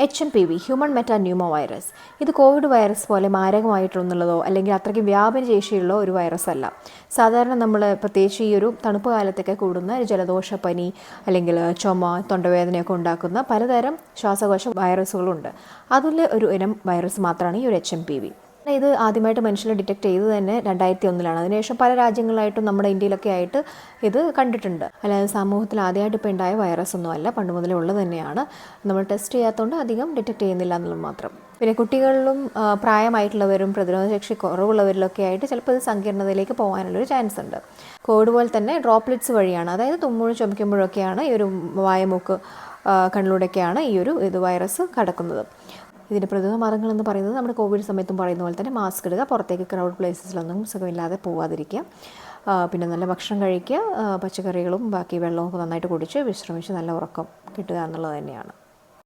HMPV human മെറ്റാന്യൂമോ virus. ഇത് Covid virus പോലെ മാരകമായിട്ടുള്ളതോ അല്ലെങ്കിൽ അത്രയ്ക്ക് വ്യാപന ശേഷിയുള്ള ഒരു വൈറസ് അല്ല. സാധാരണ നമ്മൾ പ്രത്യേകിച്ച് ഈ ഒരു തണുപ്പ് കാലത്തൊക്കെ കൂടുന്ന ജലദോഷപ്പനി അല്ലെങ്കിൽ ചുമ, തൊണ്ടവേദനയൊക്കെ ഉണ്ടാക്കുന്ന പലതരം ശ്വാസകോശ വൈറസുകളുണ്ട്. അതിലെ ഒരു ഇനം വൈറസ് മാത്രമാണ് ഈ ഒരു HMPV. ഇത് ആദ്യമായിട്ട് മനുഷ്യരെ ഡിറ്റക്ട് ചെയ്തത് തന്നെ 2001 അതിനുശേഷം പല രാജ്യങ്ങളായിട്ടും നമ്മുടെ ഇന്ത്യയിലൊക്കെ ആയിട്ട് ഇത് കണ്ടിട്ടുണ്ട്. അല്ലാതെ സമൂഹത്തിൽ ആദ്യമായിട്ട് ഇപ്പോൾ ഉണ്ടായ വൈറസ് ഒന്നുമല്ല, പണ്ട് മുതലേ ഉള്ളത് തന്നെയാണ്. നമ്മൾ ടെസ്റ്റ് ചെയ്യാത്തതുകൊണ്ട് അധികം ഡിറ്റക്ട് ചെയ്യുന്നില്ല എന്നുള്ളത് മാത്രം. പിന്നെ കുട്ടികളിലും പ്രായമായിട്ടുള്ളവരും പ്രതിരോധശേഷി കുറവുള്ളവരിലൊക്കെ ആയിട്ട് ചിലപ്പോൾ ഇത് സങ്കീർണതയിലേക്ക് പോകാനുള്ളൊരു ചാൻസ് ഉണ്ട്. കോവിഡ് പോലെ തന്നെ ഡ്രോപ്ലെറ്റ്സ് വഴിയാണ്, അതായത് തുമ്മുമ്പോഴും ചുമയ്ക്കുമ്പോഴൊക്കെയാണ് ഈ ഒരു വായമൂക്ക് കണ്ണിലൂടെയൊക്കെയാണ് ഈ ഒരു വൈറസ് കടക്കുന്നത്. ഇതിൻ്റെ പ്രതിരോധ മാർഗ്ഗങ്ങളെന്ന് പറയുന്നത് നമ്മുടെ കോവിഡ് സമയത്തും പറയുന്ന പോലെ തന്നെ മാസ്ക് ഇടുക, പുറത്തേക്ക് ക്രൗഡ് പ്ലേസസിലൊന്നും സുഖമില്ലാതെ പോവാതിരിക്കുക, പിന്നെ നല്ല ഭക്ഷണം കഴിക്കുക, പച്ചക്കറികളും ബാക്കി വെള്ളവും നന്നായിട്ട് കുടിച്ച് വിശ്രമിച്ച് നല്ല ഉറക്കം കിട്ടുക എന്നുള്ളത് തന്നെയാണ്.